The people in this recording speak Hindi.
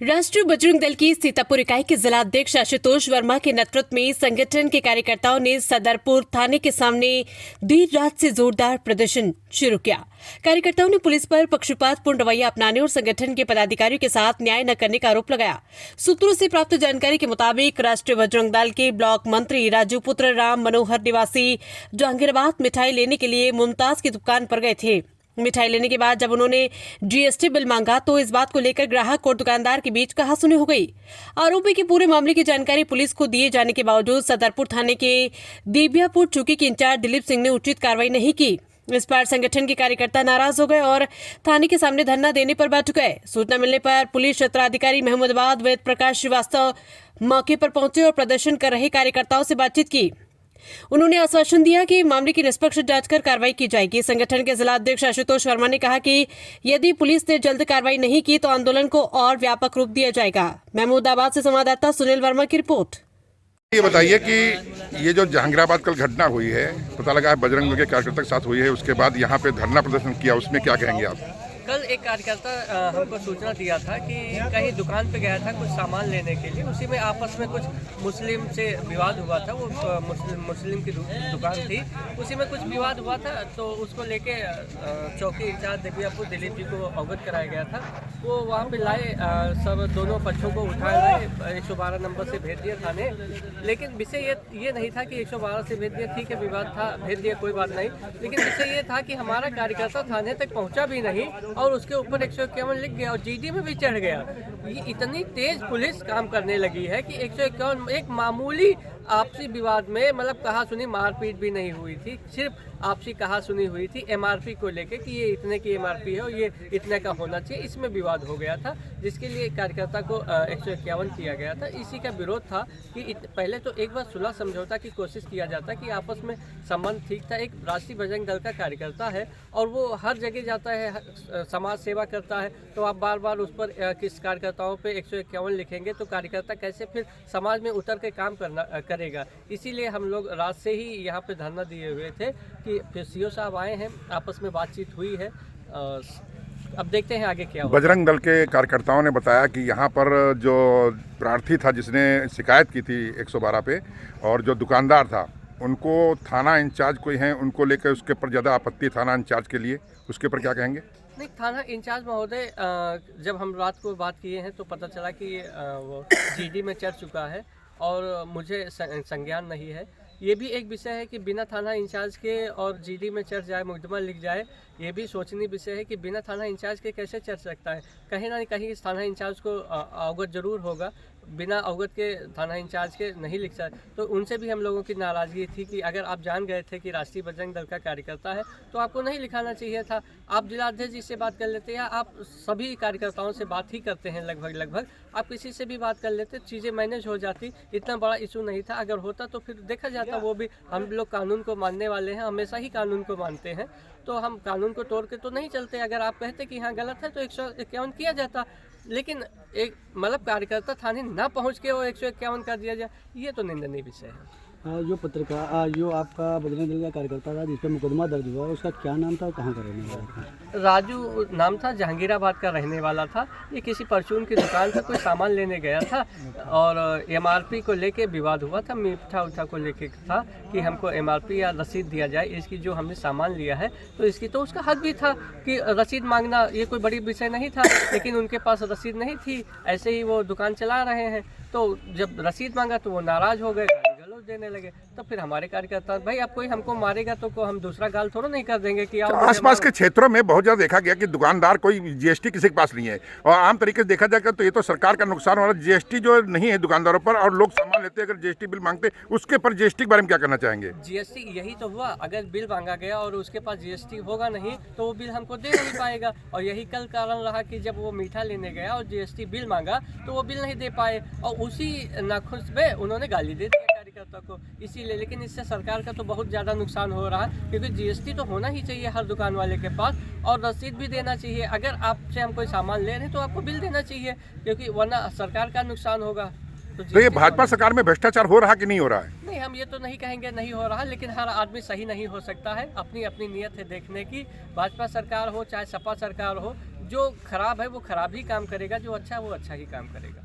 राष्ट्रीय बजरंग दल की सीतापुर इकाई के जिला अध्यक्ष आशुतोष वर्मा के नेतृत्व में संगठन के कार्यकर्ताओं ने सदरपुर थाने के सामने देर रात से जोरदार प्रदर्शन शुरू किया। कार्यकर्ताओं ने पुलिस पर पक्षपातपूर्ण रवैया अपनाने और संगठन के पदाधिकारियों के साथ न्याय न करने का आरोप लगाया। सूत्रों से प्राप्त जानकारी के मुताबिक राष्ट्रीय बजरंग दल के ब्लॉक मंत्री राजू पुत्र राम मनोहर निवासी जहांगीराबाद मिठाई लेने के लिए मुमताज की दुकान पर गए थे। मिठाई लेने के बाद जब उन्होंने जीएसटी बिल मांगा तो इस बात को लेकर ग्राहक और दुकानदार के बीच कहासुनी हो गई। आरोपी के पूरे मामले की जानकारी पुलिस को दिए जाने के बावजूद सदरपुर थाने के देबियापुर चौकी के इंचार्ज दिलीप सिंह ने उचित कार्रवाई नहीं की। इस पर संगठन के कार्यकर्ता नाराज हो गए और थाने के सामने धरना देने पर बैठ गए। सूचना मिलने पर पुलिस क्षेत्राधिकारी महमूदाबाद वेद प्रकाश श्रीवास्तव मौके पर पहुंचे और प्रदर्शन कर रहे कार्यकर्ताओं से बातचीत की। उन्होंने आश्वासन दिया कि मामले की निष्पक्ष जांच कर कार्रवाई की जाएगी। संगठन के जिला अध्यक्ष आशुतोष वर्मा ने कहा कि यदि पुलिस ने जल्द कार्रवाई नहीं की तो आंदोलन को और व्यापक रूप दिया जाएगा। महमूदाबाद से संवाददाता सुनील वर्मा की रिपोर्ट। ये बताइए कि ये जो जहांगीराबाद कल घटना हुई है, पता लगा है बजरंग दल के कार्यकर्ता के साथ हुई है, उसके बाद यहाँ पे धरना प्रदर्शन किया, उसमें क्या कहेंगे आप? कल एक कार्यकर्ता हमको सूचना दिया था कि कहीं दुकान पे गया था कुछ सामान लेने के लिए, उसी में आपस में कुछ मुस्लिम से विवाद हुआ था। वो मुस्लिम की दुकान थी, उसी में कुछ विवाद हुआ था। तो उसको लेके चौकी इंचार्ज देबियापुर दिलीप जी को अवगत कराया गया था। वो वहाँ पे लाए, सब दोनों पक्षों को उठाए लाए, 112 नंबर से भेज दिया थाने। लेकिन विषय ये नहीं था कि 112 से भेज दिया, ठीक है विवाद था, भेज दिया, कोई बात नहीं। लेकिन विषय ये था कि हमारा कार्यकर्ता थाने तक पहुँचा भी नहीं और उसके ऊपर 151 लिख गया और जीडी में भी चढ़ गया। ये इतनी तेज पुलिस काम करने लगी है कि 151 एक मामूली आपसी विवाद में, मतलब कहा सुनी, मारपीट भी नहीं हुई थी, सिर्फ आपसी कहा सुनी हुई थी एमआरपी को लेके कि ये इतने की एमआरपी है और ये इतने का होना चाहिए। इसमें विवाद हो गया था, जिसके लिए कार्यकर्ता को 151 किया गया था। इसी का विरोध था कि पहले तो एक बार सुलह समझौता की कोशिश किया जाता कि आपस में संबंध ठीक था। एक राष्ट्रीय बजरंग दल का कार्यकर्ता है और वो हर जगह जाता है, समाज सेवा करता है, तो आप बार बार उस पर किस कार्यकर्ताओं पे 151 लिखेंगे तो कार्यकर्ता कैसे फिर समाज में उतर के काम करेगा। इसीलिए हम लोग रात से ही यहाँ पे धरना दिए हुए थे कि फिर सीओ साहब आए हैं, आपस में बातचीत हुई है। अब देखते हैं आगे क्या होगा। बजरंग दल के कार्यकर्ताओं ने बताया कि यहाँ पर जो प्रार्थी था जिसने शिकायत की थी 112 पे, और जो दुकानदार था, उनको थाना इंचार्ज कोई हैं, उनको लेकर उसके ऊपर ज़्यादा आपत्ति थाना इंचार्ज के लिए, उसके ऊपर क्या कहेंगे? नहीं, थाना इंचार्ज महोदय, जब हम रात को बात किए हैं तो पता चला कि वो जीडी में चढ़ चुका है और मुझे संज्ञान नहीं है। ये भी एक विषय है कि बिना थाना इंचार्ज के और जीडी में चढ़ जाए, मुकदमा लिख जाए, ये भी सोचनीय विषय है कि बिना थाना इंचार्ज के कैसे चढ़ सकता है। कहीं ना कहीं इस थाना इंचार्ज को अवगत जरूर होगा, बिना अवगत के थाना इंचार्ज के नहीं लिख सकते। तो उनसे भी हम लोगों की नाराज़गी थी कि अगर आप जान गए थे कि राष्ट्रीय बजरंग दल का कार्यकर्ता है तो आपको नहीं लिखाना चाहिए था। आप जिलाध्यक्ष जी से बात कर लेते, या आप सभी कार्यकर्ताओं से बात ही करते हैं लगभग, आप किसी से भी बात कर लेते, चीज़ें मैनेज हो जाती। इतना बड़ा इशू नहीं था, अगर होता तो फिर देखा जाता। वो भी, हम लोग कानून को मानने वाले हैं, हमेशा ही कानून को मानते हैं, तो हम कानून को तोड़ के तो नहीं चलते। अगर आप कहते कि हाँ गलत है तो 151 किया जाता, लेकिन एक मतलब कार्यकर्ता थाने ना पहुंच के वो 151 कर दिया जाए, ये तो निंदनीय विषय है। जो पत्रकार, जो आपका बजरंग दल का कार्यकर्ता था जिस पर मुकदमा दर्ज हुआ, उसका क्या नाम था और कहाँ का रहने वाला था? राजू नाम था, जहांगीराबाद का रहने वाला था। ये किसी परचून की दुकान से कोई सामान लेने गया था और एमआरपी को लेके विवाद हुआ था, मीठा उठा को लेके था कि हमको एमआरपी या रसीद दिया जाए इसकी, जो हमने सामान लिया है तो इसकी। तो उसका हक भी था कि रसीद मांगना, ये कोई बड़ी विषय नहीं था, लेकिन उनके पास रसीद नहीं थी, ऐसे ही वो दुकान चला रहे हैं। तो जब रसीद मांगा तो वो नाराज हो गए, गलौज देने लगे। तो फिर हमारे कार्यकर्ता, भाई अब कोई हमको मारेगा तो हम दूसरा गाल थोड़ा नहीं कर देंगे कि तो आसपास के क्षेत्रों में बहुत ज़्यादा देखा गया कि दुकानदार, कोई जीएसटी किसी के पास नहीं है, और आम तरीके से देखा जाएगा तो ये तो सरकार का नुकसान हो रहा है। जीएसटी जो नहीं है दुकानदारों पर, और लोग सामान लेते हैं, अगर जीएसटी बिल मांगते, उसके पर जीएसटी के बारे में क्या करना चाहेंगे? जीएसटी यही तो हुआ, अगर बिल मांगा गया और उसके पास जीएसटी होगा नहीं तो वो बिल हमको दे नहीं पाएगा। और यही कल कारण रहा कि जब वो मीठा लेने गया और जीएसटी बिल मांगा तो वो बिल नहीं दे पाए, और उसी नाखुश में उन्होंने गाली दे दी कार्यकर्ता को। इसीलिए, लेकिन इससे सरकार का तो बहुत ज़्यादा नुकसान हो रहा है, क्योंकि जीएसटी तो होना ही चाहिए हर दुकान वाले के पास, और रसीद भी देना चाहिए। अगर आपसे हम कोई सामान ले रहे हैं तो आपको बिल देना चाहिए, क्योंकि वरना सरकार का नुकसान होगा। तो ये भाजपा सरकार में भ्रष्टाचार हो रहा कि नहीं हो रहा है? नहीं, हम ये तो नहीं कहेंगे नहीं हो रहा, लेकिन हर आदमी सही नहीं हो सकता है। अपनी अपनी नीयत है देखने की, भाजपा सरकार हो चाहे सपा सरकार हो, जो खराब है वो खराब ही काम करेगा, जो अच्छा है वो अच्छा ही काम करेगा।